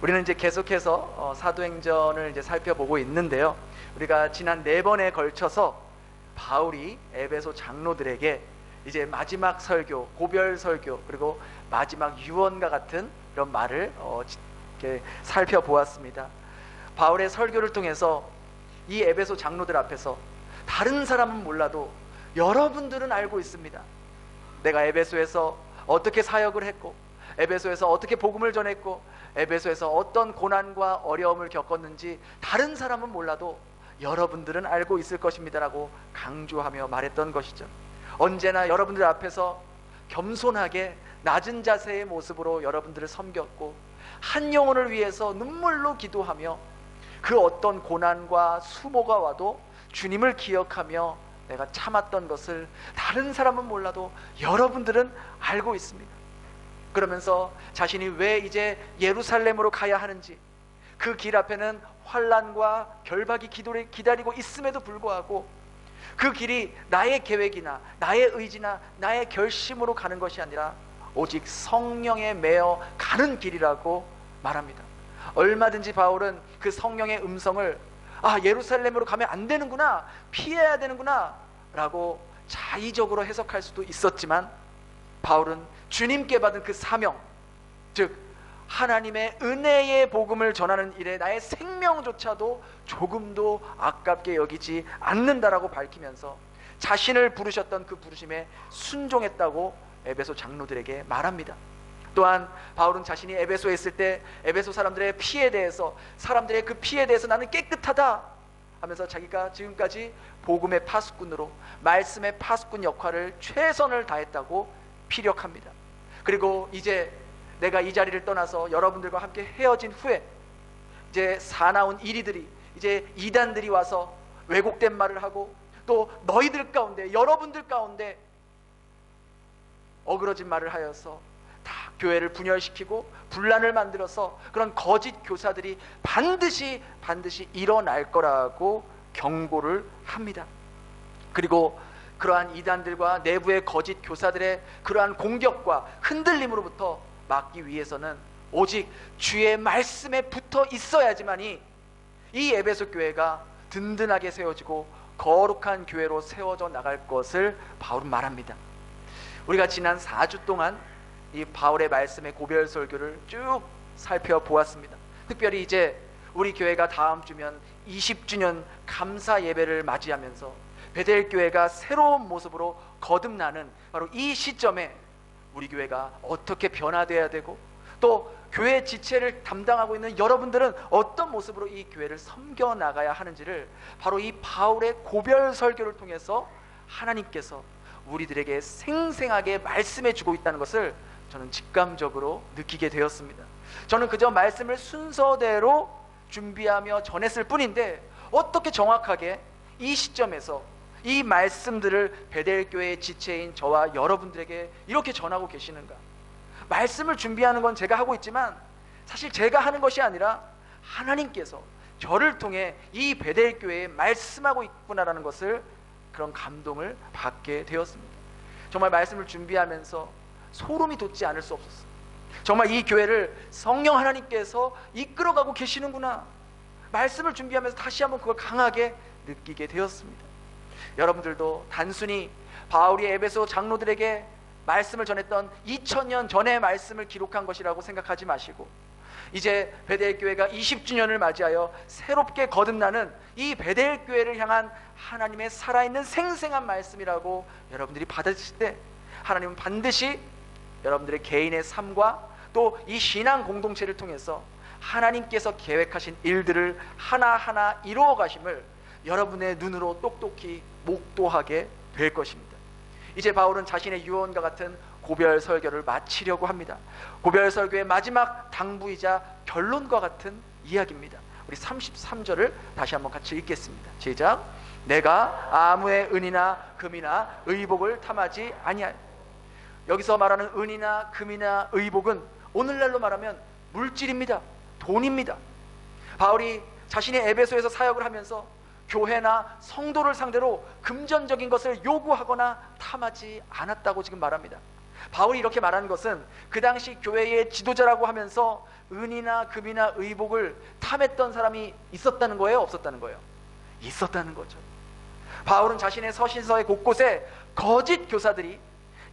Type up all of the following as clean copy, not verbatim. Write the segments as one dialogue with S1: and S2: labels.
S1: 우리는 이제 계속해서 사도행전을 이제 살펴보고 있는데요. 우리가 지난 4번에 걸쳐서 바울이 에베소 장로들에게 이제 마지막 설교, 고별 설교, 그리고 마지막 유언과 같은 이런 말을 이렇게 살펴보았습니다. 바울의 설교를 통해서 이 에베소 장로들 앞에서 다른 사람은 몰라도 여러분들은 알고 있습니다. 내가 에베소에서 어떻게 사역을 했고, 에베소에서 어떻게 복음을 전했고, 에베소에서 어떤 고난과 어려움을 겪었는지 다른 사람은 몰라도 여러분들은 알고 있을 것입니다 라고 강조하며 말했던 것이죠. 언제나 여러분들 앞에서 겸손하게 낮은 자세의 모습으로 여러분들을 섬겼고, 한 영혼을 위해서 눈물로 기도하며 그 어떤 고난과 수모가 와도 주님을 기억하며 내가 참았던 것을 다른 사람은 몰라도 여러분들은 알고 있습니다. 그러면서 자신이 왜 이제 예루살렘으로 가야 하는지, 그 길 앞에는 환난과 결박이 기다리고 있음에도 불구하고 그 길이 나의 계획이나 나의 의지나 나의 결심으로 가는 것이 아니라 오직 성령에 매어 가는 길이라고 말합니다. 얼마든지 바울은 그 성령의 음성을 예루살렘으로 가면 안 되는구나, 피해야 되는구나 라고 자의적으로 해석할 수도 있었지만, 바울은 주님께 받은 그 사명, 즉 하나님의 은혜의 복음을 전하는 일에 나의 생명조차도 조금도 아깝게 여기지 않는다라고 밝히면서 자신을 부르셨던 그 부르심에 순종했다고 에베소 장로들에게 말합니다. 또한 바울은 자신이 에베소에 있을 때 에베소 사람들의 피에 대해서, 사람들의 그 피에 대해서 나는 깨끗하다 하면서 자기가 지금까지 복음의 파수꾼으로 말씀의 파수꾼 역할을 최선을 다했다고 피력합니다. 그리고 이제 내가 이 자리를 떠나서 여러분들과 함께 헤어진 후에 이제 사나운 이리들이, 이제 이단들이 와서 왜곡된 말을 하고 또 너희들 가운데, 여러분들 가운데 어그러진 말을 하여서 다 교회를 분열시키고 분란을 만들어서 그런 거짓 교사들이 반드시 일어날 거라고 경고를 합니다. 그리고 그러한 이단들과 내부의 거짓 교사들의 그러한 공격과 흔들림으로부터 막기 위해서는 오직 주의 말씀에 붙어 있어야지만이 이 에베소 교회가 든든하게 세워지고 거룩한 교회로 세워져 나갈 것을 바울은 말합니다. 우리가 지난 4주 동안 이 바울의 말씀의 고별 설교를 쭉 살펴보았습니다. 특별히 이제 우리 교회가 다음 주면 20주년 감사 예배를 맞이하면서 베델 교회가 새로운 모습으로 거듭나는 바로 이 시점에 우리 교회가 어떻게 변화되어야 되고, 또 교회 지체를 담당하고 있는 여러분들은 어떤 모습으로 이 교회를 섬겨 나가야 하는지를 바로 이 바울의 고별 설교를 통해서 하나님께서 우리들에게 생생하게 말씀해 주고 있다는 것을 저는 직감적으로 느끼게 되었습니다. 저는 그저 말씀을 순서대로 준비하며 전했을 뿐인데 어떻게 정확하게 이 시점에서 이 말씀들을 베델교회의 지체인 저와 여러분들에게 이렇게 전하고 계시는가? 말씀을 준비하는 건 제가 하고 있지만 사실 제가 하는 것이 아니라 하나님께서 저를 통해 이 베델교회에 말씀하고 있구나라는 것을, 그런 감동을 받게 되었습니다. 정말 말씀을 준비하면서 소름이 돋지 않을 수 없었어요. 정말 이 교회를 성령 하나님께서 이끌어가고 계시는구나, 말씀을 준비하면서 다시 한번 그걸 강하게 느끼게 되었습니다. 여러분들도 단순히 바울이 에베소 장로들에게 말씀을 전했던 2000년 전의 말씀을 기록한 것이라고 생각하지 마시고, 이제 베델교회가 20주년을 맞이하여 새롭게 거듭나는 이 베델교회를 향한 하나님의 살아있는 생생한 말씀이라고 여러분들이 받으실 때 하나님은 반드시 여러분들의 개인의 삶과 또 이 신앙 공동체를 통해서 하나님께서 계획하신 일들을 하나하나 이루어 가심을 여러분의 눈으로 똑똑히 목도하게 될 것입니다. 이제 바울은 자신의 유언과 같은 고별 설교를 마치려고 합니다. 고별 설교의 마지막 당부이자 결론과 같은 이야기입니다. 우리 33절을 다시 한번 같이 읽겠습니다. 시작. 내가 아무의 은이나 금이나 의복을 탐하지 아니하여. 여기서 말하는 은이나 금이나 의복은 오늘날로 말하면 물질입니다. 돈입니다. 바울이 자신의 에베소에서 사역을 하면서 교회나 성도를 상대로 금전적인 것을 요구하거나 탐하지 않았다고 지금 말합니다. 바울이 이렇게 말하는 것은 그 당시 교회의 지도자라고 하면서 은이나 금이나 의복을 탐했던 사람이 있었다는 거예요, 없었다는 거예요? 있었다는 거죠. 바울은 자신의 서신서의 곳곳에 거짓 교사들이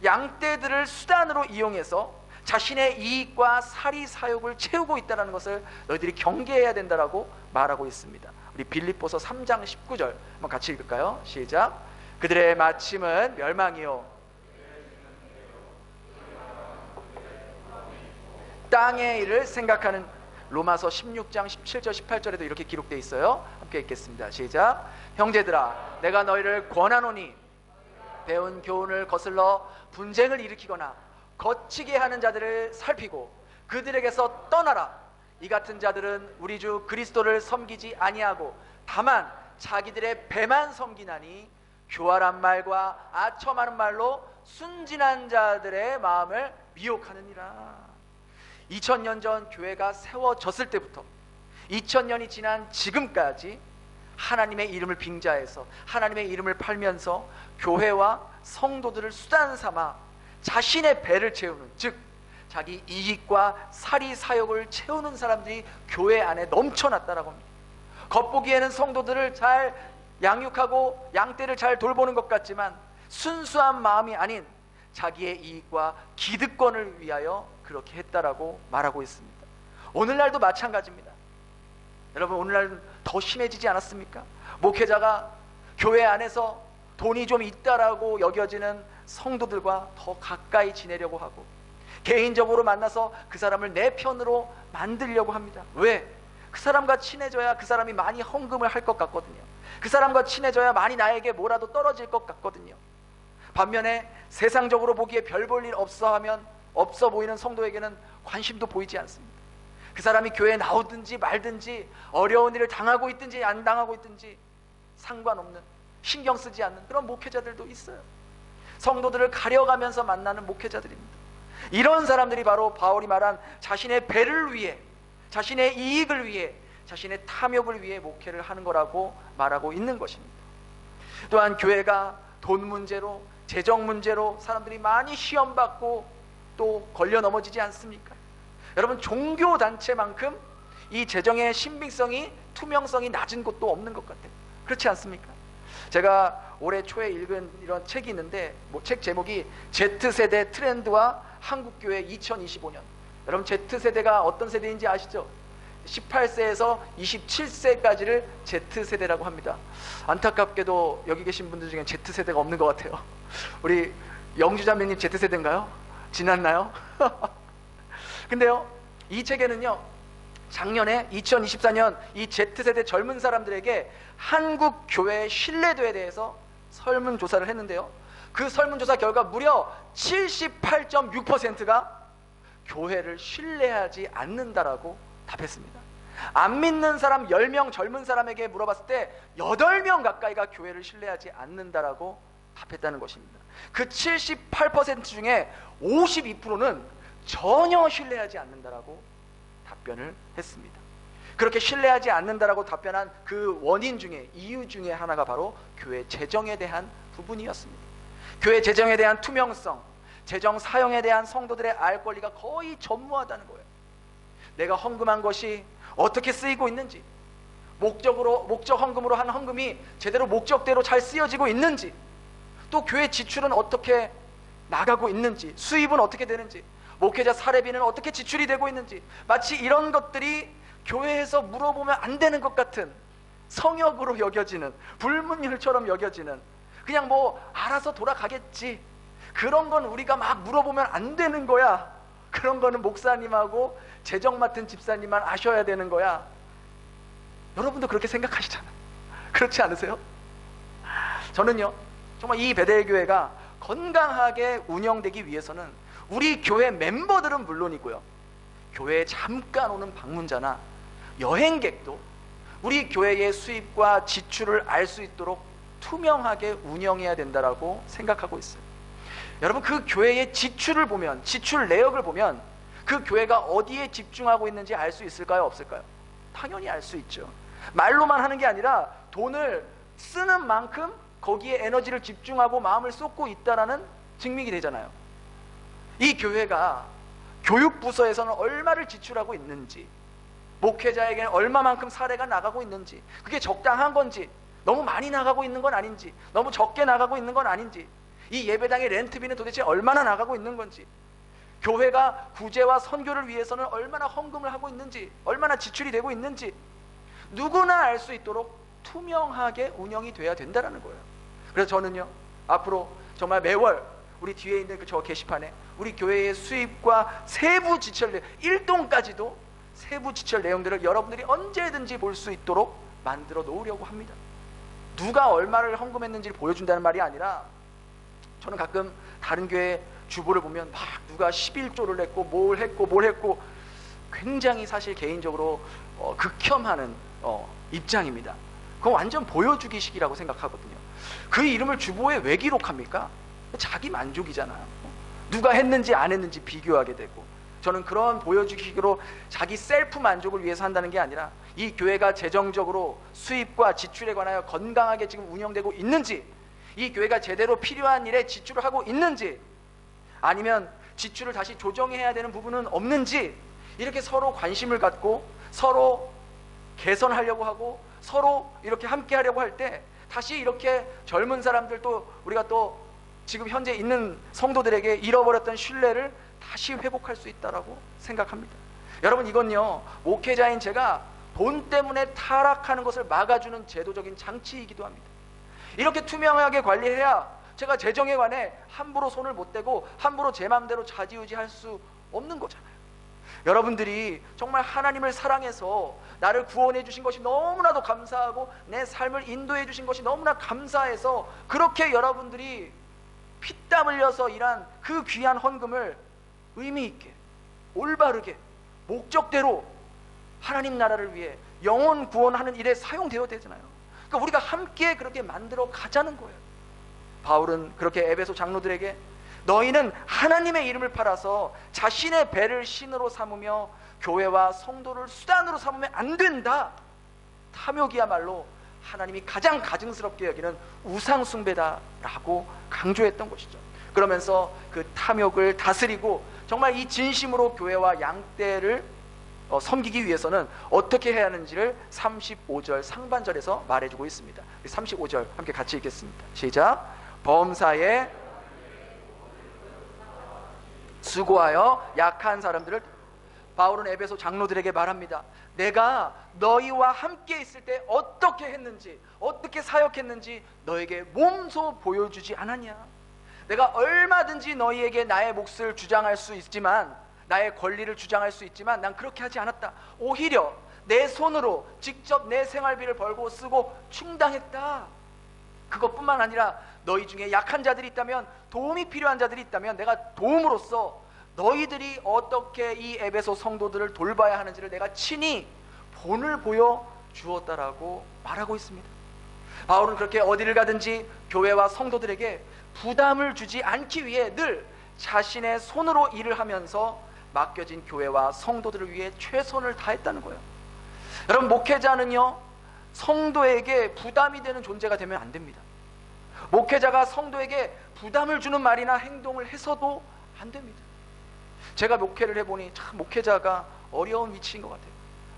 S1: 양떼들을 수단으로 이용해서 자신의 이익과 사리 사욕을 채우고 있다는 것을 너희들이 경계해야 된다라고 말하고 있습니다. 우리 빌립보서 3장 19절 한번 같이 읽을까요? 시작. 그들의 마침은 멸망이요 땅의 일을 생각하는. 로마서 16장 17절 18절에도 이렇게 기록되어 있어요. 함께 읽겠습니다. 시작. 형제들아, 내가 너희를 권하노니 배운 교훈을 거슬러 분쟁을 일으키거나 거치게 하는 자들을 살피고 그들에게서 떠나라. 이 같은 자들은 우리 주 그리스도를 섬기지 아니하고 다만 자기들의 배만 섬기나니 교활한 말과 아첨하는 말로 순진한 자들의 마음을 미혹하느니라. 2000년 전 교회가 세워졌을 때부터 2000년이 지난 지금까지 하나님의 이름을 빙자해서 하나님의 이름을 팔면서 교회와 성도들을 수단 삼아 자신의 배를 채우는, 즉 자기 이익과 사리 사욕을 채우는 사람들이 교회 안에 넘쳐났다라고 합니다. 겉보기에는 성도들을 잘 양육하고 양떼를 잘 돌보는 것 같지만 순수한 마음이 아닌 자기의 이익과 기득권을 위하여 그렇게 했다라고 말하고 있습니다. 오늘날도 마찬가지입니다. 여러분, 오늘날은 더 심해지지 않았습니까? 목회자가 교회 안에서 돈이 좀 있다라고 여겨지는 성도들과 더 가까이 지내려고 하고 개인적으로 만나서 그 사람을 내 편으로 만들려고 합니다. 왜? 그 사람과 친해져야 그 사람이 많이 헌금을 할 것 같거든요. 그 사람과 친해져야 많이 나에게 뭐라도 떨어질 것 같거든요. 반면에 세상적으로 보기에 별 볼 일 없어 하면 없어 보이는 성도에게는 관심도 보이지 않습니다. 그 사람이 교회에 나오든지 말든지 어려운 일을 당하고 있든지 안 당하고 있든지 상관없는, 신경 쓰지 않는 그런 목회자들도 있어요. 성도들을 가려가면서 만나는 목회자들입니다. 이런 사람들이 바로 바울이 말한 자신의 배를 위해, 자신의 이익을 위해, 자신의 탐욕을 위해 목회를 하는 거라고 말하고 있는 것입니다. 또한 교회가 돈 문제로, 재정 문제로 사람들이 많이 시험받고 또 걸려 넘어지지 않습니까? 여러분, 종교단체만큼 이 재정의 신빙성이, 투명성이 낮은 곳도 없는 것 같아요. 그렇지 않습니까? 제가 올해 초에 읽은 이런 책이 있는데 책 제목이 Z세대 트렌드와 한국교회 2025년. 여러분, Z세대가 어떤 세대인지 아시죠? 18세에서 27세까지를 Z세대라고 합니다. 안타깝게도 여기 계신 분들 중에 Z세대가 없는 것 같아요. 우리 영주자매님 Z세대인가요? 지났나요? 근데요, 이 책에는요, 작년에 2024년 이 Z세대 젊은 사람들에게 한국 교회의 신뢰도에 대해서 설문조사를 했는데요, 그 설문조사 결과 무려 78.6%가 교회를 신뢰하지 않는다라고 답했습니다. 안 믿는 사람 10명 젊은 사람에게 물어봤을 때 8명 가까이가 교회를 신뢰하지 않는다라고 답했다는 것입니다. 그 78% 중에 52%는 전혀 신뢰하지 않는다라고 답변을 했습니다. 그렇게 신뢰하지 않는다라고 답변한 그 원인 중에, 이유 중에 하나가 바로 교회 재정에 대한 부분이었습니다. 교회 재정에 대한 투명성, 재정 사용에 대한 성도들의 알 권리가 거의 전무하다는 거예요. 내가 헌금한 것이 어떻게 쓰이고 있는지, 목적 헌금으로 한 헌금이 제대로 목적대로 잘 쓰여지고 있는지, 또 교회 지출은 어떻게 나가고 있는지, 수입은 어떻게 되는지, 목회자 사례비는 어떻게 지출이 되고 있는지, 마치 이런 것들이 교회에서 물어보면 안 되는 것 같은 성역으로 여겨지는, 불문율처럼 여겨지는, 그냥 뭐 알아서 돌아가겠지, 그런 건 우리가 막 물어보면 안 되는 거야, 그런 거는 목사님하고 재정 맡은 집사님만 아셔야 되는 거야. 여러분도 그렇게 생각하시잖아요. 그렇지 않으세요? 저는요, 정말 이 베델교회가 건강하게 운영되기 위해서는 우리 교회 멤버들은 물론이고요, 교회에 잠깐 오는 방문자나 여행객도 우리 교회의 수입과 지출을 알 수 있도록 투명하게 운영해야 된다라고 생각하고 있어요. 여러분, 그 교회의 지출을 보면, 지출 내역을 보면 그 교회가 어디에 집중하고 있는지 알 수 있을까요, 없을까요? 당연히 알 수 있죠. 말로만 하는 게 아니라 돈을 쓰는 만큼 거기에 에너지를 집중하고 마음을 쏟고 있다라는 증명이 되잖아요. 이 교회가 교육부서에서는 얼마를 지출하고 있는지, 목회자에게는 얼마만큼 사례가 나가고 있는지, 그게 적당한 건지, 너무 많이 나가고 있는 건 아닌지, 너무 적게 나가고 있는 건 아닌지, 이 예배당의 렌트비는 도대체 얼마나 나가고 있는 건지, 교회가 구제와 선교를 위해서는 얼마나 헌금을 하고 있는지, 얼마나 지출이 되고 있는지 누구나 알 수 있도록 투명하게 운영이 돼야 된다는 거예요. 그래서 저는요, 앞으로 정말 매월 우리 뒤에 있는 저 게시판에 우리 교회의 수입과 세부 지출, 1동까지도 세부 지출 내용들을 여러분들이 언제든지 볼 수 있도록 만들어 놓으려고 합니다. 누가 얼마를 헌금했는지를 보여준다는 말이 아니라, 저는 가끔 다른 교회 주보를 보면 막 누가 11조를 냈고 뭘 했고 굉장히 사실 개인적으로 극혐하는 입장입니다. 그건 완전 보여주기식이라고 생각하거든요. 그 이름을 주보에 왜 기록합니까? 자기 만족이잖아요. 누가 했는지 안 했는지 비교하게 되고, 저는 그런 보여주기식으로 자기 셀프 만족을 위해서 한다는 게 아니라, 이 교회가 재정적으로 수입과 지출에 관하여 건강하게 지금 운영되고 있는지, 이 교회가 제대로 필요한 일에 지출을 하고 있는지, 아니면 지출을 다시 조정해야 되는 부분은 없는지, 이렇게 서로 관심을 갖고 서로 개선하려고 하고 서로 이렇게 함께 하려고 할 때, 다시 이렇게 젊은 사람들, 또 우리가 또 지금 현재 있는 성도들에게 잃어버렸던 신뢰를 다시 회복할 수 있다라고 생각합니다. 여러분, 이건요, 목회자인 제가 돈 때문에 타락하는 것을 막아주는 제도적인 장치이기도 합니다. 이렇게 투명하게 관리해야 제가 재정에 관해 함부로 손을 못 대고 함부로 제 마음대로 좌지우지할 수 없는 거잖아요. 여러분들이 정말 하나님을 사랑해서 나를 구원해 주신 것이 너무나도 감사하고 내 삶을 인도해 주신 것이 너무나 감사해서 그렇게 여러분들이 피땀 흘려서 일한 그 귀한 헌금을 의미 있게, 올바르게, 목적대로 하나님 나라를 위해 영혼 구원하는 일에 사용되어야 되잖아요. 그러니까 우리가 함께 그렇게 만들어 가자는 거예요. 바울은 그렇게 에베소 장로들에게, 너희는 하나님의 이름을 팔아서 자신의 배를 신으로 삼으며 교회와 성도를 수단으로 삼으면 안 된다. 탐욕이야말로 하나님이 가장 가증스럽게 여기는 우상 숭배다라고 강조했던 것이죠. 그러면서 그 탐욕을 다스리고 정말 이 진심으로 교회와 양떼를 섬기기 위해서는 어떻게 해야 하는지를 35절 상반절에서 말해주고 있습니다. 35절 함께 같이 읽겠습니다. 시작. 범사에 수고하여 약한 사람들을, 바울은 에베소 장로들에게 말합니다. 내가 너희와 함께 있을 때 어떻게 했는지, 어떻게 사역했는지 너에게 몸소 보여주지 않았냐? 내가 얼마든지 너희에게 나의 몫을 주장할 수 있지만, 나의 권리를 주장할 수 있지만 난 그렇게 하지 않았다. 오히려 내 손으로 직접 내 생활비를 벌고 쓰고 충당했다. 그것뿐만 아니라 너희 중에 약한 자들이 있다면, 도움이 필요한 자들이 있다면 내가 도움으로써 너희들이 어떻게 이 에베소 성도들을 돌봐야 하는지를 내가 친히 본을 보여 주었다라고 말하고 있습니다. 바울은 그렇게 어디를 가든지 교회와 성도들에게 부담을 주지 않기 위해 늘 자신의 손으로 일을 하면서 맡겨진 교회와 성도들을 위해 최선을 다했다는 거예요. 여러분, 목회자는요, 성도에게 부담이 되는 존재가 되면 안 됩니다. 목회자가 성도에게 부담을 주는 말이나 행동을 해서도 안 됩니다. 제가 목회를 해보니 참 목회자가 어려운 위치인 것 같아요.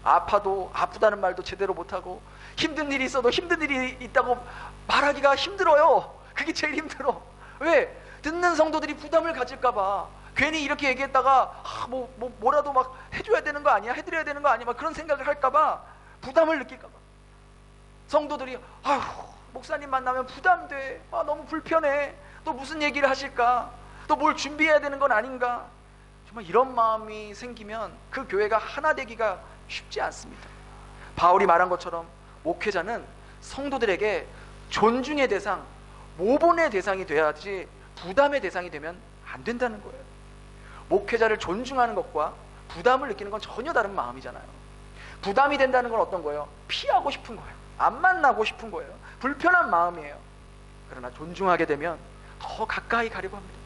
S1: 아파도 아프다는 말도 제대로 못하고, 힘든 일이 있어도 힘든 일이 있다고 말하기가 힘들어요. 그게 제일 힘들어. 왜? 듣는 성도들이 부담을 가질까봐, 괜히 이렇게 얘기했다가 뭐라도 막 해줘야 되는 거 아니야? 해드려야 되는 거 아니야? 막 그런 생각을 할까봐, 부담을 느낄까봐. 성도들이 아휴, 목사님 만나면 부담돼, 너무 불편해, 또 무슨 얘기를 하실까, 또 뭘 준비해야 되는 건 아닌가, 정말 이런 마음이 생기면 그 교회가 하나 되기가 쉽지 않습니다. 바울이 말한 것처럼 목회자는 성도들에게 존중의 대상, 모본의 대상이 돼야지 부담의 대상이 되면 안 된다는 거예요. 목회자를 존중하는 것과 부담을 느끼는 건 전혀 다른 마음이잖아요. 부담이 된다는 건 어떤 거예요? 피하고 싶은 거예요. 안 만나고 싶은 거예요. 불편한 마음이에요. 그러나 존중하게 되면 더 가까이 가려고 합니다.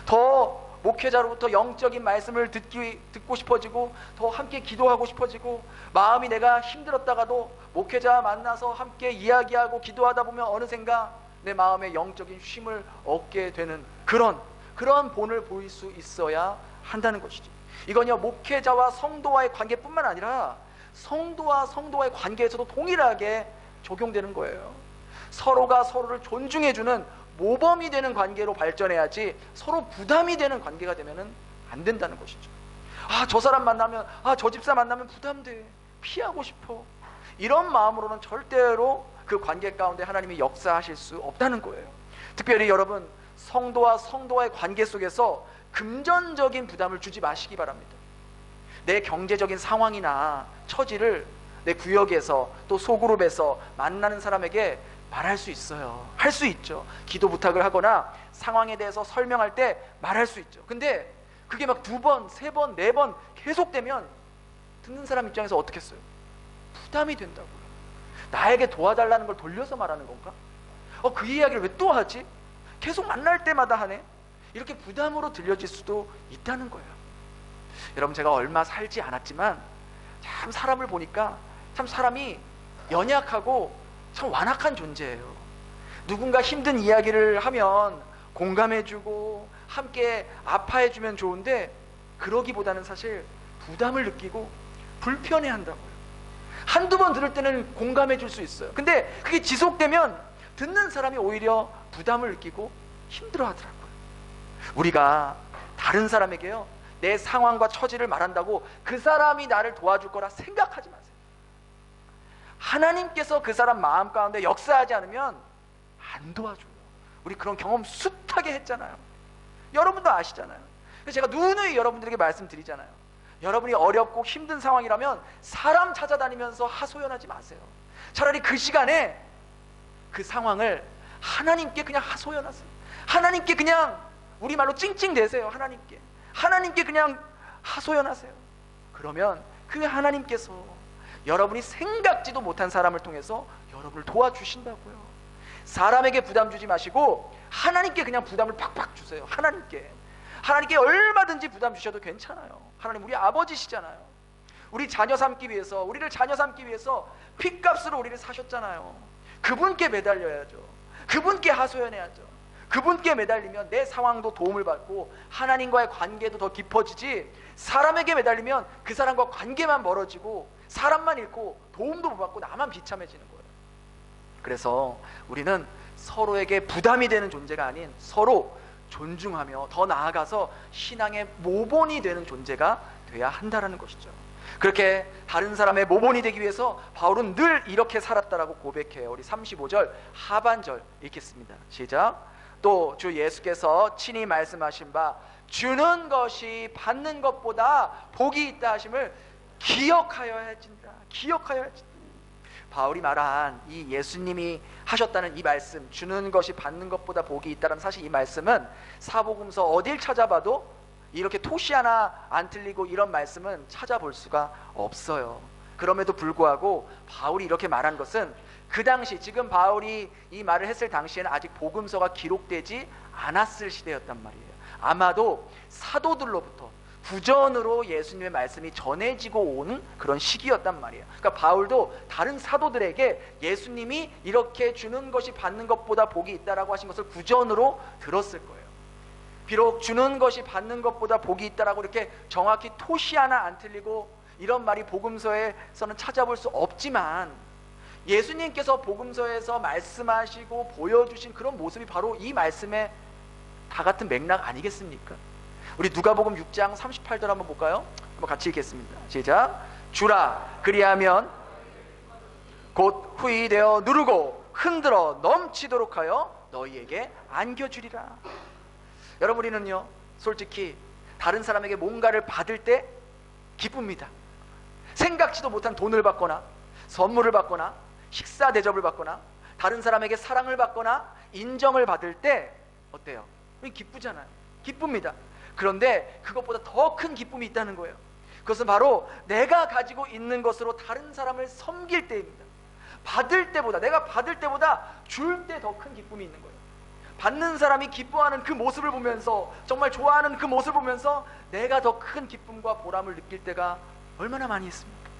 S1: 더 목회자로부터 영적인 말씀을 듣고 싶어지고, 더 함께 기도하고 싶어지고, 마음이 내가 힘들었다가도 목회자 만나서 함께 이야기하고 기도하다 보면 어느샌가 내 마음에 영적인 쉼을 얻게 되는 그런 그런 본을 보일 수 있어야 한다는 것이죠. 이건요, 목회자와 성도와의 관계뿐만 아니라 성도와 성도와의 관계에서도 동일하게 적용되는 거예요. 서로가 서로를 존중해주는 모범이 되는 관계로 발전해야지 서로 부담이 되는 관계가 되면은 안 된다는 것이죠. 저 사람 만나면, 저 집사 만나면 부담돼, 피하고 싶어, 이런 마음으로는 절대로 그 관계 가운데 하나님이 역사하실 수 없다는 거예요. 특별히 여러분, 성도와 성도와의 관계 속에서 금전적인 부담을 주지 마시기 바랍니다. 내 경제적인 상황이나 처지를 내 구역에서 또 소그룹에서 만나는 사람에게 말할 수 있어요. 할 수 있죠. 기도 부탁을 하거나 상황에 대해서 설명할 때 말할 수 있죠. 근데 그게 막 2번, 3번, 4번 계속되면 듣는 사람 입장에서 어떻겠어요? 부담이 된다고요. 나에게 도와달라는 걸 돌려서 말하는 건가? 그 이야기를 왜 또 하지? 계속 만날 때마다 하네? 이렇게 부담으로 들려질 수도 있다는 거예요. 여러분, 제가 얼마 살지 않았지만 참 사람을 보니까 참 사람이 연약하고 참 완악한 존재예요. 누군가 힘든 이야기를 하면 공감해주고 함께 아파해주면 좋은데, 그러기보다는 사실 부담을 느끼고 불편해한다고요. 한두 번 들을 때는 공감해줄 수 있어요. 근데 그게 지속되면 듣는 사람이 오히려 부담을 느끼고 힘들어하더라고요. 우리가 다른 사람에게요, 내 상황과 처지를 말한다고 그 사람이 나를 도와줄 거라 생각하지 마세요. 하나님께서 그 사람 마음 가운데 역사하지 않으면 안 도와줘요. 우리 그런 경험 숱하게 했잖아요. 여러분도 아시잖아요. 그래서 제가 누누이 여러분들에게 말씀드리잖아요. 여러분이 어렵고 힘든 상황이라면 사람 찾아다니면서 하소연하지 마세요. 차라리 그 시간에 그 상황을 하나님께 그냥 하소연하세요. 하나님께 그냥 우리말로 찡찡대세요. 하나님께 그냥 하소연하세요. 그러면 그 하나님께서 여러분이 생각지도 못한 사람을 통해서 여러분을 도와주신다고요. 사람에게 부담 주지 마시고 하나님께 그냥 부담을 팍팍 주세요. 하나님께 얼마든지 부담 주셔도 괜찮아요. 하나님 우리 아버지시잖아요. 우리를 자녀 삼기 위해서 핏값으로 우리를 사셨잖아요. 그분께 매달려야죠. 그분께 하소연해야죠. 그분께 매달리면 내 상황도 도움을 받고 하나님과의 관계도 더 깊어지지, 사람에게 매달리면 그 사람과 관계만 멀어지고 사람만 잃고 도움도 못 받고 나만 비참해지는 거예요. 그래서 우리는 서로에게 부담이 되는 존재가 아닌 서로 존중하며 더 나아가서 신앙의 모본이 되는 존재가 돼야 한다는 것이죠. 그렇게 다른 사람의 모본이 되기 위해서 바울은 늘 이렇게 살았다라고 고백해요. 우리 35절 하반절 읽겠습니다. 시작. 또 주 예수께서 친히 말씀하신 바 주는 것이 받는 것보다 복이 있다 하심을 기억하여야 할진다. 바울이 말한 이 예수님이 하셨다는 이 말씀, 주는 것이 받는 것보다 복이 있다는, 사실 이 말씀은 사복음서 어딜 찾아봐도 이렇게 토시 하나 안 틀리고 이런 말씀은 찾아볼 수가 없어요. 그럼에도 불구하고 바울이 이렇게 말한 것은 그 당시, 지금 바울이 이 말을 했을 당시에는 아직 복음서가 기록되지 않았을 시대였단 말이에요. 아마도 사도들로부터 구전으로 예수님의 말씀이 전해지고 온 그런 시기였단 말이에요. 그러니까 바울도 다른 사도들에게 예수님이 이렇게 주는 것이 받는 것보다 복이 있다라고 하신 것을 구전으로 들었을 거예요. 비록 주는 것이 받는 것보다 복이 있다라고 이렇게 정확히 토시 하나 안 틀리고 이런 말이 복음서에서는 찾아볼 수 없지만, 예수님께서 복음서에서 말씀하시고 보여주신 그런 모습이 바로 이 말씀의 다 같은 맥락 아니겠습니까? 우리 누가복음 6장 38절 한번 볼까요? 한번 같이 읽겠습니다. 시작. 주라 그리하면 곧 후이되어 누르고 흔들어 넘치도록 하여 너희에게 안겨주리라. 여러분, 우리는요 솔직히 다른 사람에게 뭔가를 받을 때 기쁩니다. 생각지도 못한 돈을 받거나 선물을 받거나 식사 대접을 받거나 다른 사람에게 사랑을 받거나 인정을 받을 때 어때요? 기쁘잖아요. 기쁩니다. 그런데 그것보다 더 큰 기쁨이 있다는 거예요. 그것은 바로 내가 가지고 있는 것으로 다른 사람을 섬길 때입니다. 내가 받을 때보다 줄 때 더 큰 기쁨이 있는 거예요. 받는 사람이 기뻐하는 그 모습을 보면서, 정말 좋아하는 그 모습을 보면서 내가 더 큰 기쁨과 보람을 느낄 때가 얼마나 많이 있습니까?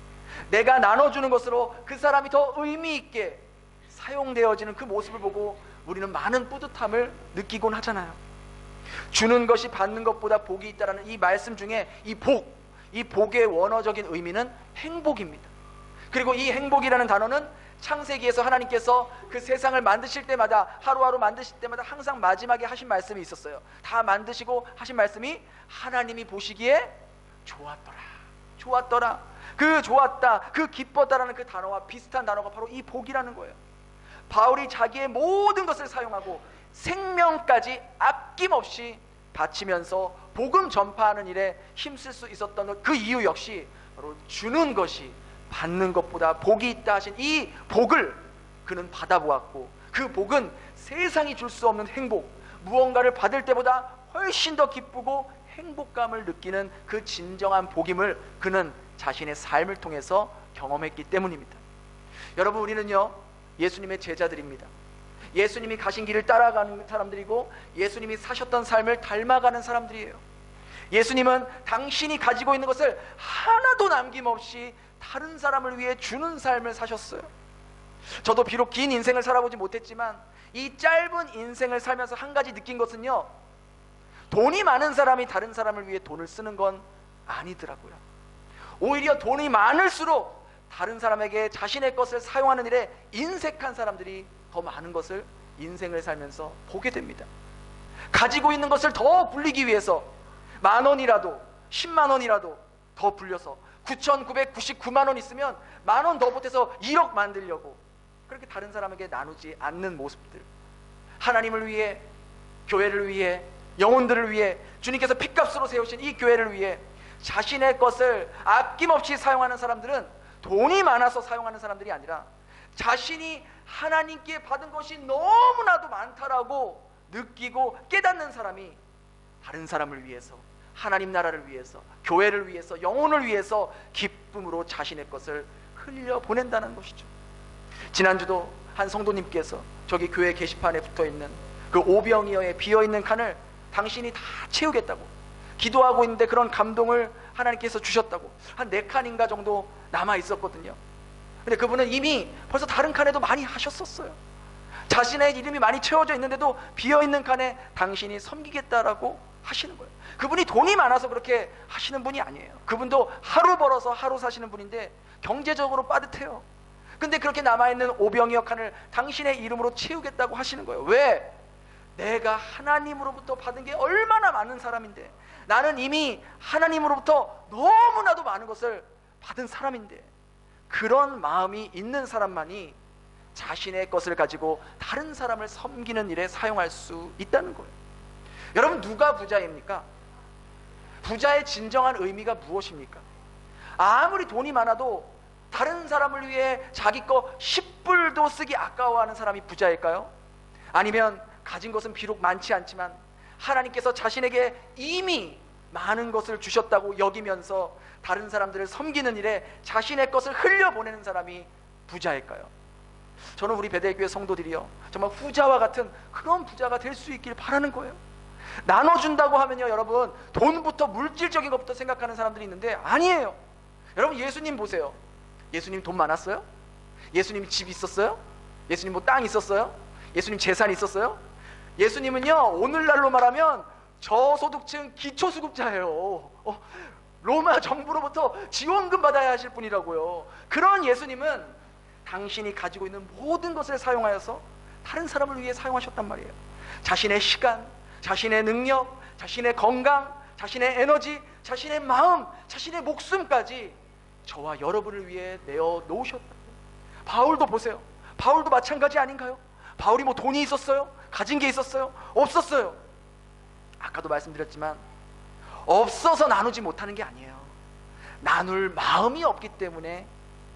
S1: 내가 나눠주는 것으로 그 사람이 더 의미 있게 사용되어지는 그 모습을 보고 우리는 많은 뿌듯함을 느끼곤 하잖아요. 주는 것이 받는 것보다 복이 있다라는 이 말씀 중에 이 복의 원어적인 의미는 행복입니다. 그리고 이 행복이라는 단어는 창세기에서 하나님께서 그 세상을 만드실 때마다, 하루하루 만드실 때마다 항상 마지막에 하신 말씀이 있었어요. 다 만드시고 하신 말씀이 하나님이 보시기에 좋았더라. 그 좋았다, 그 기뻤다라는 그 단어와 비슷한 단어가 바로 이 복이라는 거예요. 바울이 자기의 모든 것을 사용하고 생명까지 아낌없이 바치면서 복음 전파하는 일에 힘쓸 수 있었던 그 이유 역시 바로 주는 것이 받는 것보다 복이 있다 하신 이 복을 그는 받아보았고, 그 복은 세상이 줄 수 없는 행복, 무언가를 받을 때보다 훨씬 더 기쁘고 행복감을 느끼는 그 진정한 복임을 그는 자신의 삶을 통해서 경험했기 때문입니다. 여러분, 우리는요 예수님의 제자들입니다. 예수님이 가신 길을 따라가는 사람들이고 예수님이 사셨던 삶을 닮아가는 사람들이에요. 예수님은 당신이 가지고 있는 것을 하나도 남김없이 다른 사람을 위해 주는 삶을 사셨어요. 저도 비록 긴 인생을 살아보지 못했지만 이 짧은 인생을 살면서 한 가지 느낀 것은요, 돈이 많은 사람이 다른 사람을 위해 돈을 쓰는 건 아니더라고요. 오히려 돈이 많을수록 다른 사람에게 자신의 것을 사용하는 일에 인색한 사람들이 더 많은 것을 인생을 살면서 보게 됩니다. 가지고 있는 것을 더 불리기 위해서 10,000원이라도 100,000원이라도 더 불려서 9,999만 원 있으면 10,000원 더 보태서 1억 만들려고 그렇게 다른 사람에게 나누지 않는 모습들, 하나님을 위해, 교회를 위해, 영혼들을 위해, 주님께서 핏값으로 세우신 이 교회를 위해 자신의 것을 아낌없이 사용하는 사람들은 돈이 많아서 사용하는 사람들이 아니라 자신이 하나님께 받은 것이 너무나도 많다라고 느끼고 깨닫는 사람이 다른 사람을 위해서, 하나님 나라를 위해서, 교회를 위해서, 영혼을 위해서 기쁨으로 자신의 것을 흘려보낸다는 것이죠. 지난주도 한 성도님께서 저기 교회 게시판에 붙어있는 그 오병이어의 비어있는 칸을 당신이 다 채우겠다고 기도하고 있는데 그런 감동을 하나님께서 주셨다고, 한 4칸인가 정도 남아 있었거든요. 근데 그분은 이미 벌써 다른 칸에도 많이 하셨었어요. 자신의 이름이 많이 채워져 있는데도 비어있는 칸에 당신이 섬기겠다라고 하시는 거예요. 그분이 돈이 많아서 그렇게 하시는 분이 아니에요. 그분도 하루 벌어서 하루 사시는 분인데 경제적으로 빠듯해요. 근데 그렇게 남아있는 오병이어 칸을 당신의 이름으로 채우겠다고 하시는 거예요. 왜? 내가 하나님으로부터 받은 게 얼마나 많은 사람인데, 나는 이미 하나님으로부터 너무나도 많은 것을 받은 사람인데, 그런 마음이 있는 사람만이 자신의 것을 가지고 다른 사람을 섬기는 일에 사용할 수 있다는 거예요. 여러분, 누가 부자입니까? 부자의 진정한 의미가 무엇입니까? 아무리 돈이 많아도 다른 사람을 위해 자기 거 10불도 쓰기 아까워하는 사람이 부자일까요? 아니면 가진 것은 비록 많지 않지만 하나님께서 자신에게 이미 많은 것을 주셨다고 여기면서 다른 사람들을 섬기는 일에 자신의 것을 흘려보내는 사람이 부자일까요? 저는 우리 베델교회 성도들이요, 정말 후자와 같은 그런 부자가 될 수 있길 바라는 거예요. 나눠준다고 하면요, 여러분, 돈부터 물질적인 것부터 생각하는 사람들이 있는데 아니에요. 여러분, 예수님 보세요. 예수님 돈 많았어요? 예수님 집 있었어요? 예수님 뭐 땅 있었어요? 예수님 재산 있었어요? 예수님은요, 오늘날로 말하면 저소득층 기초수급자예요. 로마 정부로부터 지원금 받아야 하실 분이라고요. 그런 예수님은 당신이 가지고 있는 모든 것을 사용하여서 다른 사람을 위해 사용하셨단 말이에요. 자신의 시간, 자신의 능력, 자신의 건강, 자신의 에너지, 자신의 마음, 자신의 목숨까지 저와 여러분을 위해 내어 놓으셨다고. 바울도 보세요. 바울도 마찬가지 아닌가요? 바울이 뭐 돈이 있었어요? 가진 게 있었어요? 없었어요. 아까도 말씀드렸지만 없어서 나누지 못하는 게 아니에요. 나눌 마음이 없기 때문에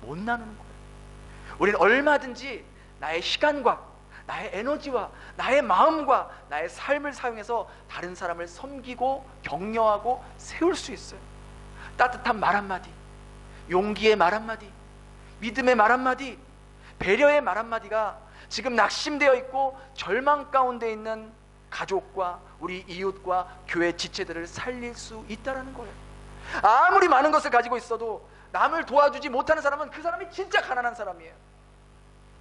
S1: 못 나누는 거예요. 우리는 얼마든지 나의 시간과 나의 에너지와 나의 마음과 나의 삶을 사용해서 다른 사람을 섬기고 격려하고 세울 수 있어요. 따뜻한 말 한마디, 용기의 말 한마디, 믿음의 말 한마디, 배려의 말 한마디가 지금 낙심되어 있고 절망 가운데 있는 가족과 우리 이웃과 교회 지체들을 살릴 수 있다는 거예요. 아무리 많은 것을 가지고 있어도 남을 도와주지 못하는 사람은 그 사람이 진짜 가난한 사람이에요.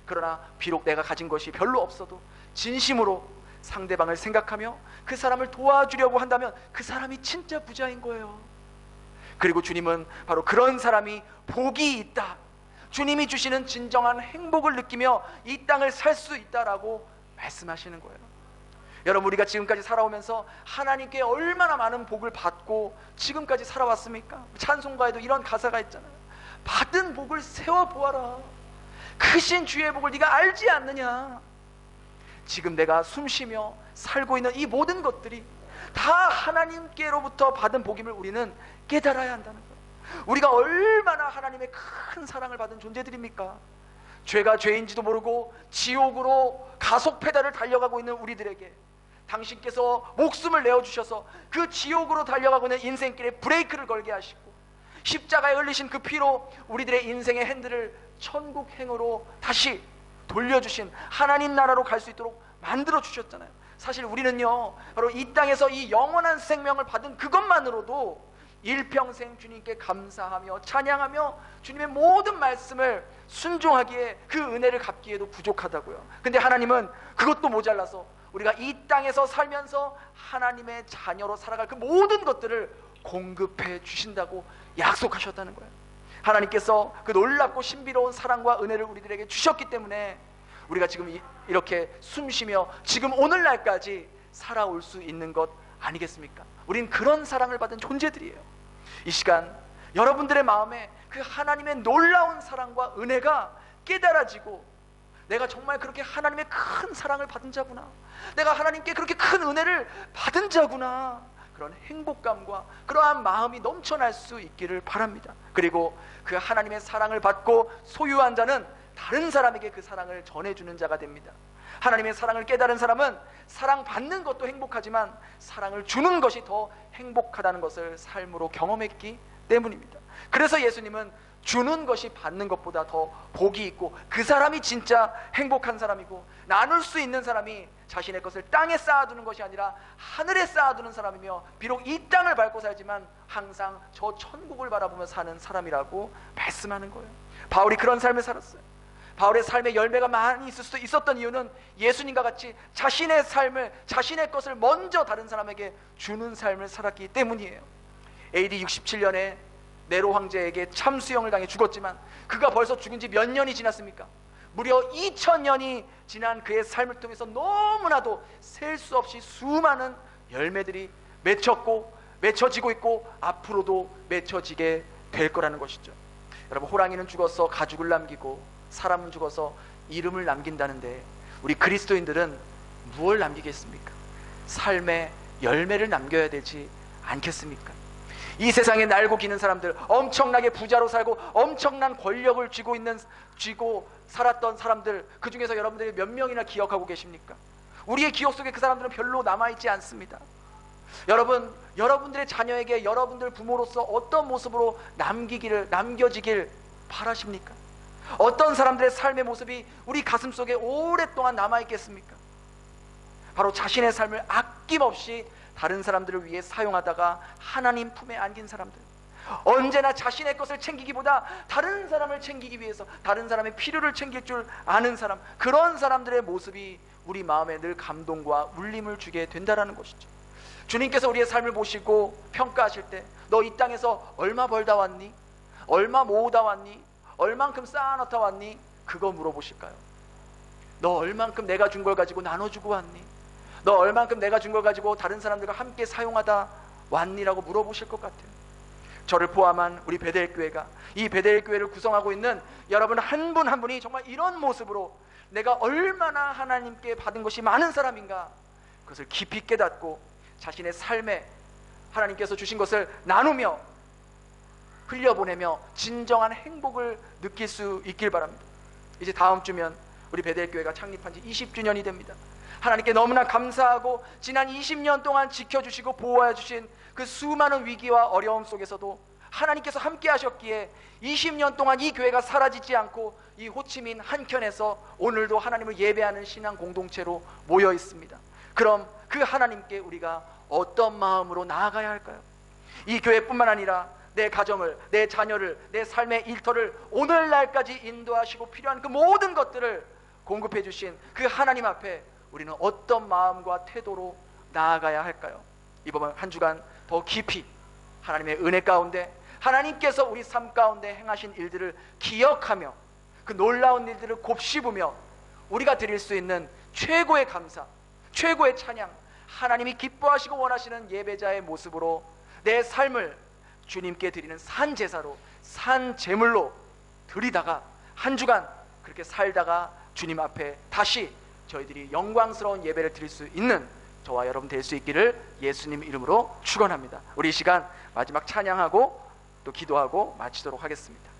S1: 그러나 비록 내가 가진 것이 별로 없어도 진심으로 상대방을 생각하며 그 사람을 도와주려고 한다면 그 사람이 진짜 부자인 거예요. 그리고 주님은 바로 그런 사람이 복이 있다, 주님이 주시는 진정한 행복을 느끼며 이 땅을 살 수 있다라고 말씀하시는 거예요. 여러분, 우리가 지금까지 살아오면서 하나님께 얼마나 많은 복을 받고 지금까지 살아왔습니까? 찬송가에도 이런 가사가 있잖아요. 받은 복을 세워보아라. 크신 주의 복을 네가 알지 않느냐. 지금 내가 숨쉬며 살고 있는 이 모든 것들이 다 하나님께로부터 받은 복임을 우리는 깨달아야 한다는 거예요. 우리가 얼마나 하나님의 큰 사랑을 받은 존재들입니까? 죄가 죄인지도 모르고 지옥으로 가속 페달을 달려가고 있는 우리들에게 당신께서 목숨을 내어주셔서 그 지옥으로 달려가고 있는 인생길에 브레이크를 걸게 하시고 십자가에 흘리신 그 피로 우리들의 인생의 핸들을 천국행으로 다시 돌려주신 하나님 나라로 갈 수 있도록 만들어 주셨잖아요. 사실 우리는요, 바로 이 땅에서 이 영원한 생명을 받은 그것만으로도 일평생 주님께 감사하며 찬양하며 주님의 모든 말씀을 순종하기에 그 은혜를 갚기에도 부족하다고요. 근데 하나님은 그것도 모자라서 우리가 이 땅에서 살면서 하나님의 자녀로 살아갈 그 모든 것들을 공급해 주신다고 약속하셨다는 거예요. 하나님께서 그 놀랍고 신비로운 사랑과 은혜를 우리들에게 주셨기 때문에 우리가 지금 이렇게 숨쉬며 지금 오늘날까지 살아올 수 있는 것 아니겠습니까? 우린 그런 사랑을 받은 존재들이에요. 이 시간 여러분들의 마음에 그 하나님의 놀라운 사랑과 은혜가 깨달아지고 내가 정말 그렇게 하나님의 큰 사랑을 받은 자구나, 내가 하나님께 그렇게 큰 은혜를 받은 자구나, 그런 행복감과 그러한 마음이 넘쳐날 수 있기를 바랍니다. 그리고 그 하나님의 사랑을 받고 소유한 자는 다른 사람에게 그 사랑을 전해주는 자가 됩니다. 하나님의 사랑을 깨달은 사람은 사랑받는 것도 행복하지만 사랑을 주는 것이 더 행복하다는 것을 삶으로 경험했기 때문입니다. 그래서 예수님은 주는 것이 받는 것보다 더 복이 있고 그 사람이 진짜 행복한 사람이고, 나눌 수 있는 사람이 자신의 것을 땅에 쌓아두는 것이 아니라 하늘에 쌓아두는 사람이며 비록 이 땅을 밟고 살지만 항상 저 천국을 바라보며 사는 사람이라고 말씀하는 거예요. 바울이 그런 삶을 살았어요. 바울의 삶에 열매가 많이 있을 수 있었던 이유는 예수님과 같이 자신의 삶을, 자신의 것을 먼저 다른 사람에게 주는 삶을 살았기 때문이에요. AD 67년에 네로 황제에게 참수형을 당해 죽었지만 그가 벌써 죽은 지 몇 년이 지났습니까? 무려 2000년이 지난 그의 삶을 통해서 너무나도 셀 수 없이 수많은 열매들이 맺혔고 맺혀지고 있고 앞으로도 맺혀지게 될 거라는 것이죠. 여러분, 호랑이는 죽어서 가죽을 남기고 사람은 죽어서 이름을 남긴다는데 우리 그리스도인들은 무엇을 남기겠습니까? 삶의 열매를 남겨야 되지 않겠습니까? 이 세상에 날고 기는 사람들, 엄청나게 부자로 살고 엄청난 권력을 쥐고 살았던 사람들, 그 중에서 여러분들이 몇 명이나 기억하고 계십니까? 우리의 기억 속에 그 사람들은 별로 남아있지 않습니다. 여러분, 여러분들의 자녀에게 여러분들 부모로서 어떤 모습으로 남겨지길 바라십니까? 어떤 사람들의 삶의 모습이 우리 가슴 속에 오랫동안 남아있겠습니까? 바로 자신의 삶을 아낌없이 다른 사람들을 위해 사용하다가 하나님 품에 안긴 사람들, 언제나 자신의 것을 챙기기보다 다른 사람을 챙기기 위해서 다른 사람의 필요를 챙길 줄 아는 사람, 그런 사람들의 모습이 우리 마음에 늘 감동과 울림을 주게 된다는 것이죠. 주님께서 우리의 삶을 보시고 평가하실 때 너 이 땅에서 얼마 벌다 왔니? 얼마 모으다 왔니? 얼만큼 쌓아놓다 왔니? 그거 물어보실까요? 너 얼만큼 내가 준 걸 가지고 나눠주고 왔니? 너 얼만큼 내가 준 걸 가지고 다른 사람들과 함께 사용하다 왔니라고 물어보실 것 같아요. 저를 포함한 우리 베델교회가, 이 베델교회를 구성하고 있는 여러분 한 분 한 분이 정말 이런 모습으로 내가 얼마나 하나님께 받은 것이 많은 사람인가, 그것을 깊이 깨닫고 자신의 삶에 하나님께서 주신 것을 나누며 흘려보내며 진정한 행복을 느낄 수 있길 바랍니다. 이제 다음 주면 우리 베델교회가 창립한 지 20주년이 됩니다. 하나님께 너무나 감사하고 지난 20년 동안 지켜주시고 보호해 주신 그 수많은 위기와 어려움 속에서도 하나님께서 함께 하셨기에 20년 동안 이 교회가 사라지지 않고 이 호치민 한켠에서 오늘도 하나님을 예배하는 신앙 공동체로 모여 있습니다. 그럼 그 하나님께 우리가 어떤 마음으로 나아가야 할까요? 이 교회뿐만 아니라 내 가정을, 내 자녀를, 내 삶의 일터를 오늘날까지 인도하시고 필요한 그 모든 것들을 공급해 주신 그 하나님 앞에 우리는 어떤 마음과 태도로 나아가야 할까요? 이번 한 주간 더 깊이 하나님의 은혜 가운데 하나님께서 우리 삶 가운데 행하신 일들을 기억하며 그 놀라운 일들을 곱씹으며 우리가 드릴 수 있는 최고의 감사, 최고의 찬양, 하나님이 기뻐하시고 원하시는 예배자의 모습으로 내 삶을 주님께 드리는 산 제사로, 산 제물로 드리다가 한 주간 그렇게 살다가 주님 앞에 다시 저희들이 영광스러운 예배를 드릴 수 있는 저와 여러분 될 수 있기를 예수님 이름으로 축원합니다. 우리 이 시간 마지막 찬양하고 또 기도하고 마치도록 하겠습니다.